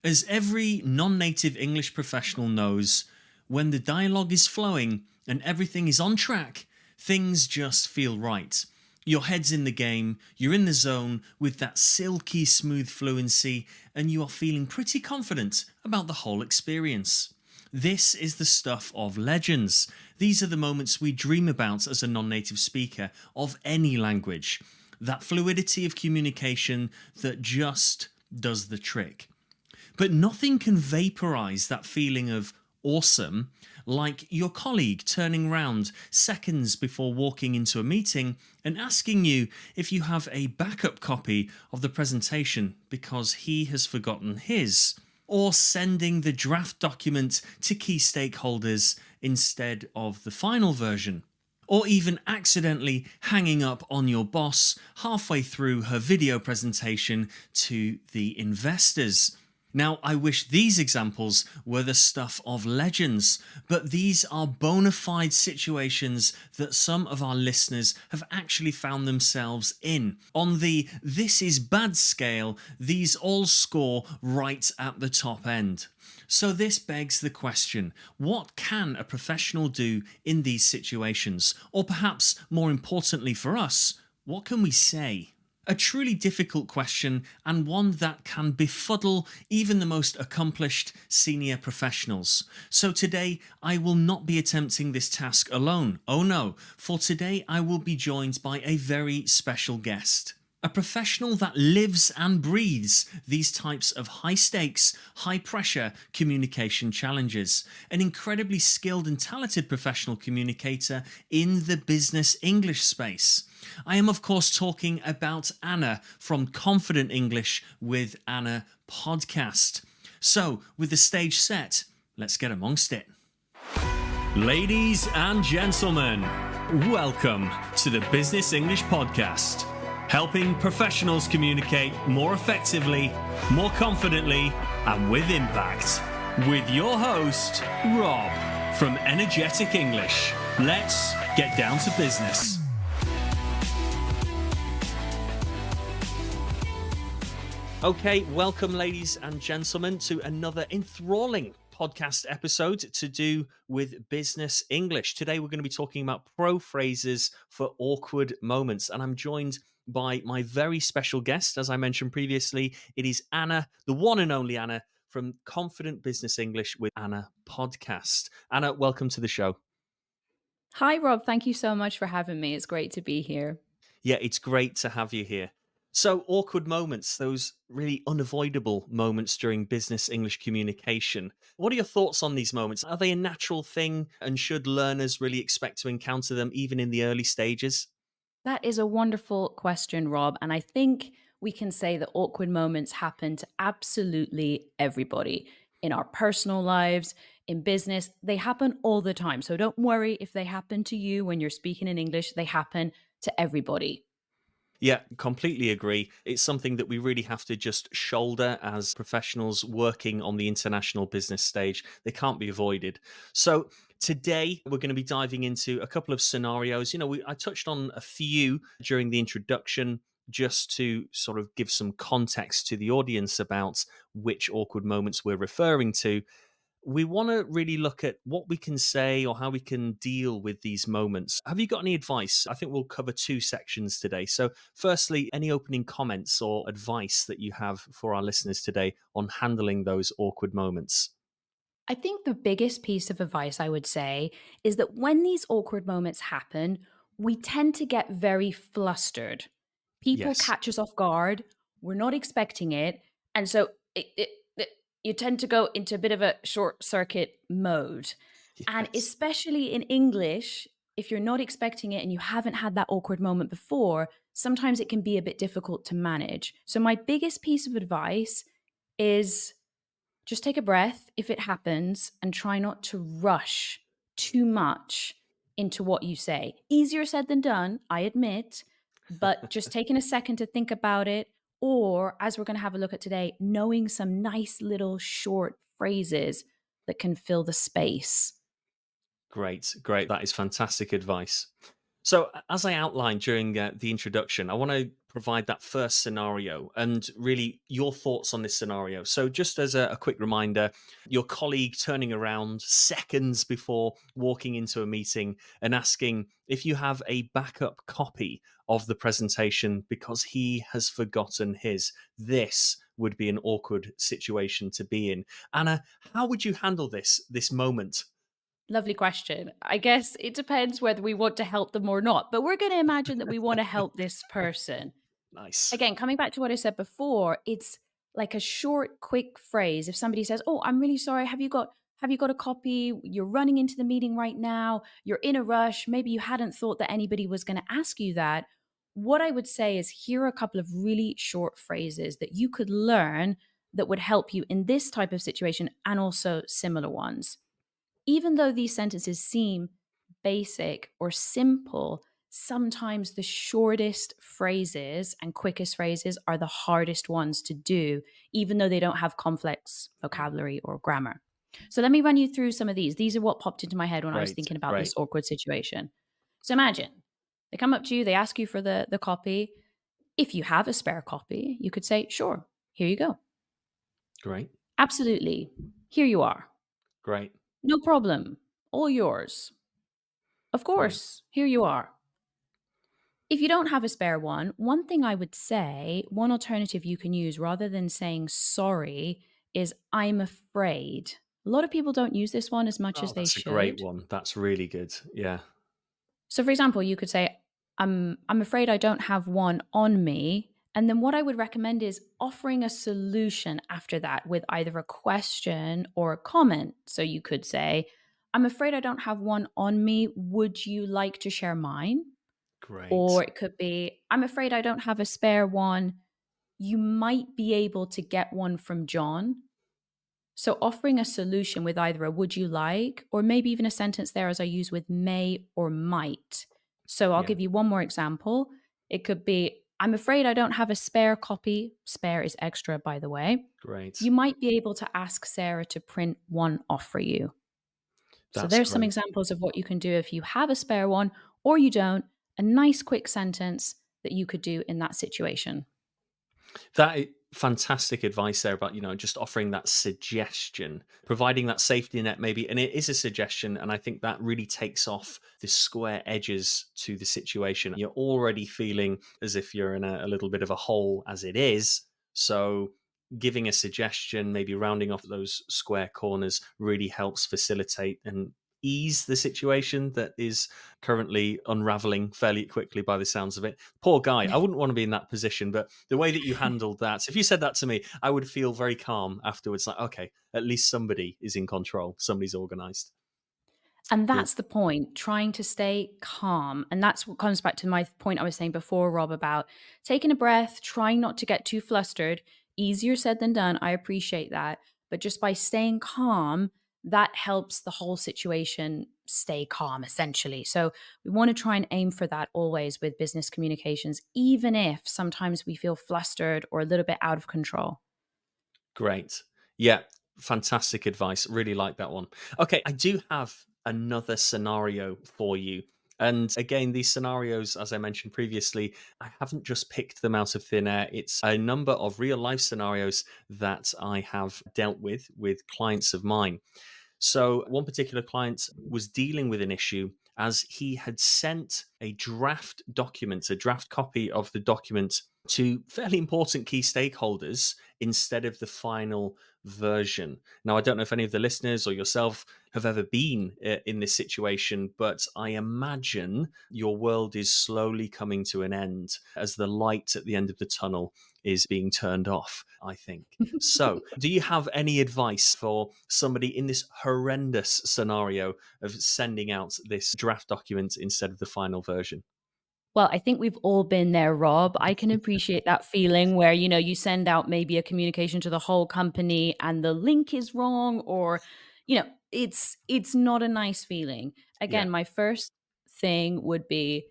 As every non native English professional knows, when the dialogue is flowing and everything is on track, things just feel right. Your head's in the game, you're in the zone with that silky smooth fluency, and you are feeling pretty confident about the whole experience. This is the stuff of legends. These are the moments we dream about as a non native speaker of any language. That fluidity of communication that just does the trick. But nothing can vaporize that feeling of awesome like your colleague turning round seconds before walking into a meeting and asking you if you have a backup copy of the presentation because he has forgotten his, or sending the draft document to key stakeholders instead of the final version, or even accidentally hanging up on your boss halfway through her video presentation to the investors. Now, I wish these examples were the stuff of legends, but these are bona fide situations that some of our listeners have actually found themselves in. On the this is bad scale, these all score right at the top end. So this begs the question, what can a professional do in these situations? Or perhaps more importantly for us, what can we say? A truly difficult question, and one that can befuddle even the most accomplished senior professionals. So today, I will not be attempting this task alone. Oh no, for today I will be joined by a very special guest. A professional that lives and breathes these types of high stakes, high pressure communication challenges. An incredibly skilled and talented professional communicator in the business English space. I am, of course, talking about Anna from Confident English with Anna podcast. So, with the stage set, let's get amongst it. Ladies and gentlemen, welcome to the Business English Podcast, helping professionals communicate more effectively, more confidently, and with impact. With your host, Rob from Energetic English. Let's get down to business. Okay, welcome, ladies and gentlemen, to another enthralling podcast episode to do with business English. Today, we're going to be talking about pro phrases for awkward moments, and I'm joined by my very special guest. As I mentioned previously, it is Anna, the one and only Anna from Confident Business English with Anna podcast. Anna, welcome to the show. Hi, Rob. Thank you so much for having me. It's great to be here. Yeah, it's great to have you here. So, awkward moments, those really unavoidable moments during business English communication. What are your thoughts on these moments? Are they a natural thing, and should learners really expect to encounter them even in the early stages? That is a wonderful question, Rob. And I think we can say that awkward moments happen to absolutely everybody in our personal lives, in business. They happen all the time. So don't worry if they happen to you when you're speaking in English, they happen to everybody. Yeah, completely agree. It's something that we really have to just shoulder as professionals working on the international business stage. They can't be avoided. So, today we're going to be diving into a couple of scenarios. I touched on a few during the introduction just to sort of give some context to the audience about which awkward moments we're referring to. We want to really look at what we can say or how we can deal with these moments. Have you got any advice? I think we'll cover two sections today. So, firstly, any opening comments or advice that you have for our listeners today on handling those awkward moments? I think the biggest piece of advice I would say is that when these awkward moments happen, we tend to get very flustered. People Yes. catch us off guard. We're not expecting it. And so you tend to go into a bit of a short circuit mode. And Yes. especially in English, if you're not expecting it and you haven't had that awkward moment before, sometimes it can be a bit difficult to manage. So, my biggest piece of advice is just take a breath if it happens and try not to rush too much into what you say. Easier said than done, I admit, but just taking a second to think about it, or as we're going to have a look at today, knowing some nice little short phrases that can fill the space. Great, great. That is fantastic advice. So, as I outlined during the introduction, I want to provide that first scenario and really your thoughts on this scenario. So, just as a quick reminder, your colleague turning around seconds before walking into a meeting and asking if you have a backup copy of the presentation because he has forgotten his. This would be an awkward situation to be in. Anna, how would you handle this moment? Lovely question. I guess it depends whether we want to help them or not, but we're going to imagine that we want to help this person. Nice. Again, coming back to what I said before, it's like a short, quick phrase. If somebody says, "Oh, I'm really sorry. Have you got a copy? You're running into the meeting right now. You're in a rush. Maybe you hadn't thought that anybody was going to ask you that." What I would say is here are a couple of really short phrases that you could learn that would help you in this type of situation and also similar ones. Even though these sentences seem basic or simple, sometimes the shortest phrases and quickest phrases are the hardest ones to do, even though they don't have complex vocabulary or grammar. So let me run you through some of these. These are what popped into my head when I was Great. thinking about this Great. awkward situation. So imagine they come up to you, they ask you for the copy. If you have a spare copy, you could say, "Sure, here you go." Great. "Absolutely. Here you are." Great. "No problem. All yours." "Of Great. course, here you are." If you don't have a spare one thing I would say, one alternative you can use rather than saying sorry is "I'm afraid." A lot of people don't use this one as much as Oh, they that's a great should. one. That's really good. Yeah. So, for example, you could say, I'm afraid I don't have one on me." And then what I would recommend is offering a solution after that with either a question or a comment. So you could say, "I'm afraid I don't have one on me. Would you like to share mine?" Or Great. it could be, "I'm afraid I don't have a spare one. You might be able to get one from John." So offering a solution with either a "would you like," or maybe even a sentence there as I use with may or might. So I'll Yeah. give you one more example. It could be, "I'm afraid I don't have a spare copy." Spare is extra, by the way. Great. "You might be able to ask Sarah to print one off for you." So That's there's some great. examples of what you can do if you have a spare one or you don't. A nice quick sentence that you could do in that situation. Fantastic advice there about, just offering that suggestion, providing that safety net maybe. And it is a suggestion. And I think that really takes off the square edges to the situation. You're already feeling as if you're in a little bit of a hole as it is. So giving a suggestion, maybe rounding off those square corners really helps facilitate and ease the situation that is currently unraveling fairly quickly by the sounds of it. Poor guy. I wouldn't want to be in that position, but the way that you handled that, if you said that to me, I would feel very calm afterwards. Like, okay, at least somebody is in control, somebody's organized. And Good. that's the point, trying to stay calm. And that's what comes back to my point I was saying before, Rob, about taking a breath, trying not to get too flustered. Easier said than done. I appreciate that. But just by staying calm, that helps the whole situation stay calm, essentially. So we want to try and aim for that always with business communications, even if sometimes we feel flustered or a little bit out of control. Great. Yeah, fantastic advice. Really like that one. Okay, I do have another scenario for you. And again, these scenarios, as I mentioned previously, I haven't just picked them out of thin air. It's a number of real life scenarios that I have dealt with clients of mine. So, one particular client was dealing with an issue as he had sent a draft document, a draft copy of the document to fairly important key stakeholders instead of the final version. Now, I don't know if any of the listeners or yourself have ever been in this situation, but I imagine your world is slowly coming to an end as the light at the end of the tunnel is being turned off, I think. So, do you have any advice for somebody in this horrendous scenario of sending out this draft document instead of the final version? Well, I think we've all been there, Rob. I can appreciate that feeling where, you send out maybe a communication to the whole company and the link is wrong or, it's not a nice feeling. Yeah, Again, my first thing would be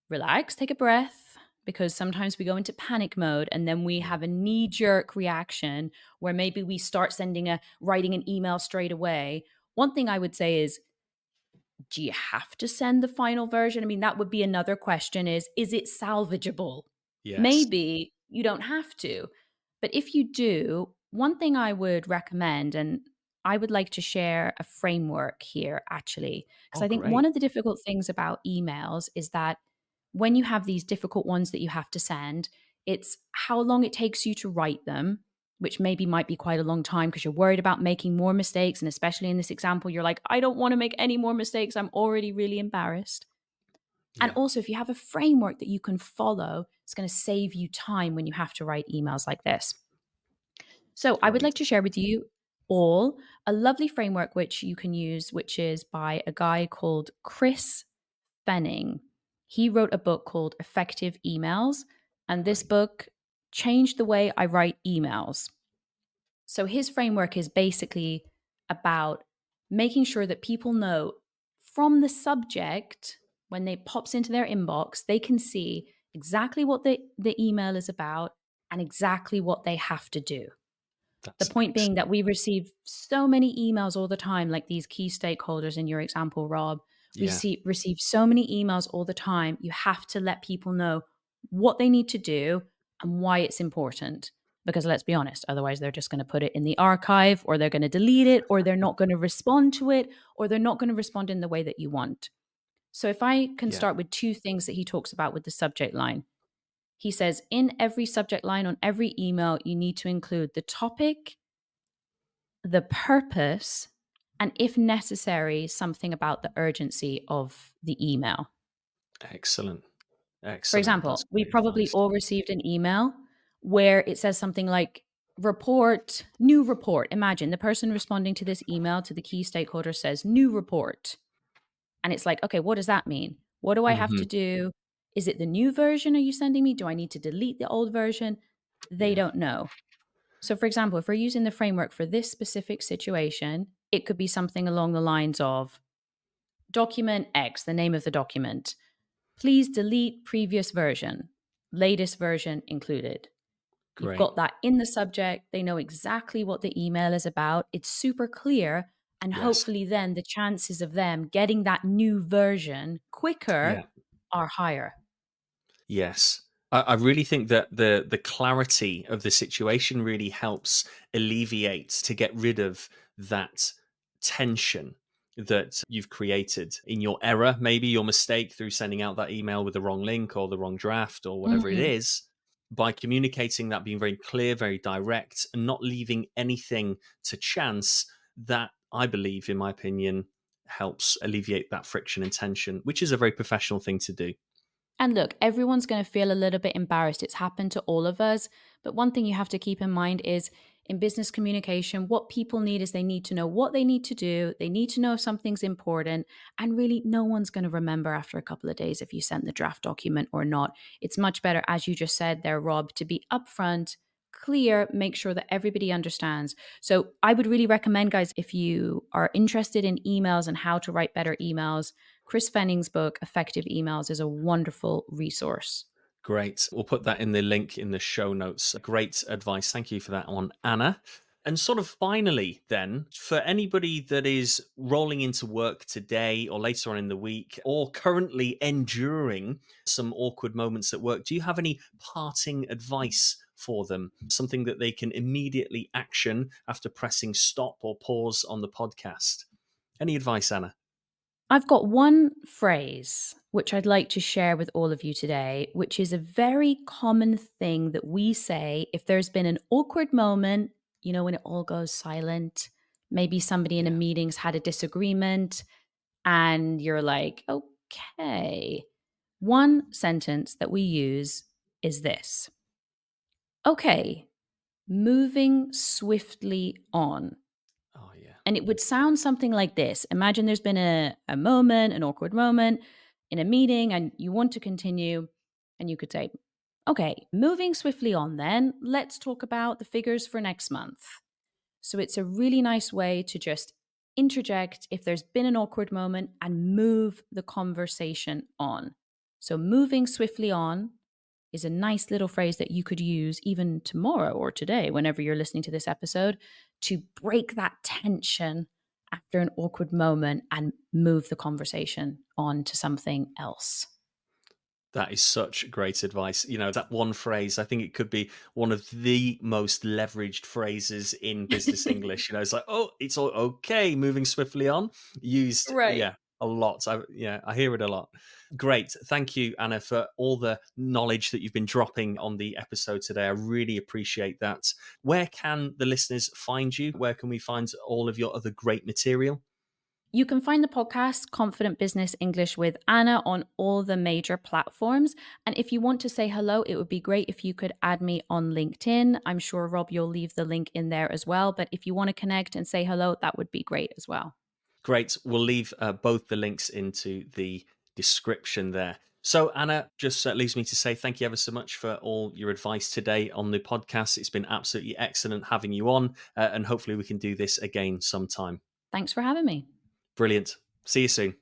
relax, take a breath, because sometimes we go into panic mode and then we yeah. have a knee jerk reaction where maybe we start writing an email straight away. One thing I would say is, do you have to send the final version? I mean, that would be another question, is it salvageable? Yes. Maybe you don't have to. But if you do, one thing I would recommend, and I would like to share a framework here actually, because Oh, I think one great. of the difficult things about emails is that when you have these difficult ones that you have to send, it's how long it takes you to write them, which maybe might be quite a long time because you're worried about making more mistakes. And especially in this example, you're like, I don't want to make any more mistakes. I'm already really embarrassed. And Yeah. also, if you have a framework that you can follow, it's going to save you time when you have to write emails like this. So, I would like Great. to share with you all a lovely framework which you can use, which is by a guy called Chris Fenning. He wrote a book called Effective Emails, and this Great. book changed the way I write emails. So his framework is basically about making sure that people know from the subject when they pops into their inbox, they can see exactly what the email is about and exactly what they have to do. The That's point being excellent. that we receive so many emails all the time, like these key stakeholders in your example, Rob. We Yeah. receive so many emails all the time. You have to let people know what they need to do and why it's important. Because let's be honest, otherwise they're just going to put it in the archive or they're going to delete it or they're not going to respond to it or they're not going to respond in the way that you want. So if I can Yeah. start with two things that he talks about with the subject line, he says in every subject line on every email, you need to include the topic, the purpose, and if necessary, something about the urgency of the email. Excellent. For Excellent. That's example, we great probably advice. all received an email where it says something like report, new report. Imagine the person responding to this email to the key stakeholder says new report. And it's like, okay, what does that mean? What do I have to Hmm. do? Is it the new version are you sending me? Do I need to delete the old version? They Yeah. don't know. So, for example, if we're using the framework for this specific situation, it could be something along the lines of document X, the name of the document. Please delete previous version, latest version included. You've Great. got that in the subject. They know exactly what the email is about. It's super clear. And Yes. hopefully, then the chances of them getting that new version quicker Yeah. are higher. Yes. I really think that the clarity of the situation really helps alleviate to get rid of that tension that you've created in your error, maybe your mistake through sending out that email with the wrong link or the wrong draft or whatever it Mm. is. By communicating that, being very clear, very direct, and not leaving anything to chance, that I believe, in my opinion, helps alleviate that friction and tension, which is a very professional thing to do. And look, everyone's going to feel a little bit embarrassed. It's happened to all of us. But one thing you have to keep in mind is in business communication, what people need is they need to know what they need to do. They need to know if something's important. And really, no one's going to remember after a couple of days if you sent the draft document or not. It's much better, as you just said there, Rob, to be upfront, clear, make sure that everybody understands. So I would really recommend, guys, if you are interested in emails and how to write better emails, Chris Fenning's book, Effective Emails, is a wonderful resource. Great. We'll put that in the link in the show notes. Great advice. Thank you for that one, Anna. And sort of finally, then, for anybody that is rolling into work today or later on in the week or currently enduring some awkward moments at work, do you have any parting advice for them? Something that they can immediately action after pressing stop or pause on the podcast? Any advice, Anna? I've got one phrase which I'd like to share with all of you today, which is a very common thing that we say if there's been an awkward moment, you know, when it all goes silent. Maybe somebody in a Yeah. meeting's had a disagreement and you're like, okay. One sentence that we use is this: okay, moving swiftly on. Oh, yeah. And it would sound something like this. Imagine there's been a moment, an awkward moment in a meeting, and you want to continue, and you could say, okay, moving swiftly on, then let's talk about the figures for next month. So it's a really nice way to just interject if there's been an awkward moment and move the conversation on. So moving swiftly on is a nice little phrase that you could use even tomorrow or today, whenever you're listening to this episode, to break that tension after an awkward moment and move the conversation on to something else. That is such great advice. You know, that one phrase, I think it could be one of the most leveraged phrases in business English. You know, it's like, oh, it's all okay, moving swiftly on. Used, Right. yeah, a lot. I hear it a lot. Great. Thank you, Anna, for all the knowledge that you've been dropping on the episode today. I really appreciate that. Where can the listeners find you? Where can we find all of your other great material? You can find the podcast Confident Business English with Anna on all the major platforms. And if you want to say hello, it would be great if you could add me on LinkedIn. I'm sure, Rob, you'll leave the link in there as well. But if you want to connect and say hello, that would be great as well. Great. We'll leave both the links into the description there. So, Anna, just leaves me to say thank you ever so much for all your advice today on the podcast. It's been absolutely excellent having you on, and hopefully we can do this again sometime. Thanks for having me. Brilliant. See you soon.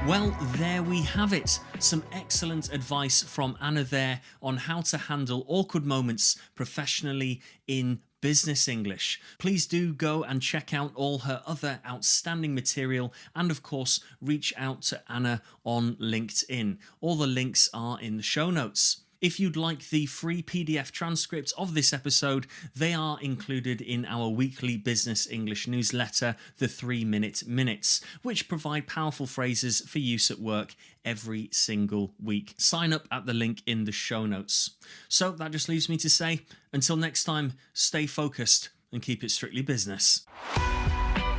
Well, there we have it. Some excellent advice from Anna there on how to handle awkward moments professionally in business English. Please do go and check out all her other outstanding material, and of course, reach out to Anna on LinkedIn. All the links are in the show notes. If you'd like the free PDF transcript of this episode, they are included in our weekly business English newsletter, the 3-Minute Minutes, which provide powerful phrases for use at work every single week. Sign up at the link in the show notes. So that just leaves me to say, until next time, stay focused and keep it strictly business.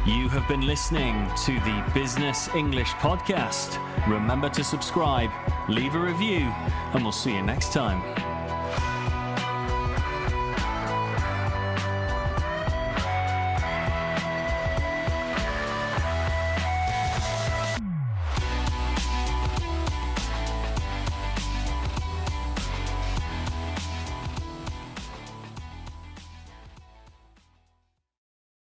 You have been listening to the Business English Podcast. Remember to subscribe, leave a review, and we'll see you next time.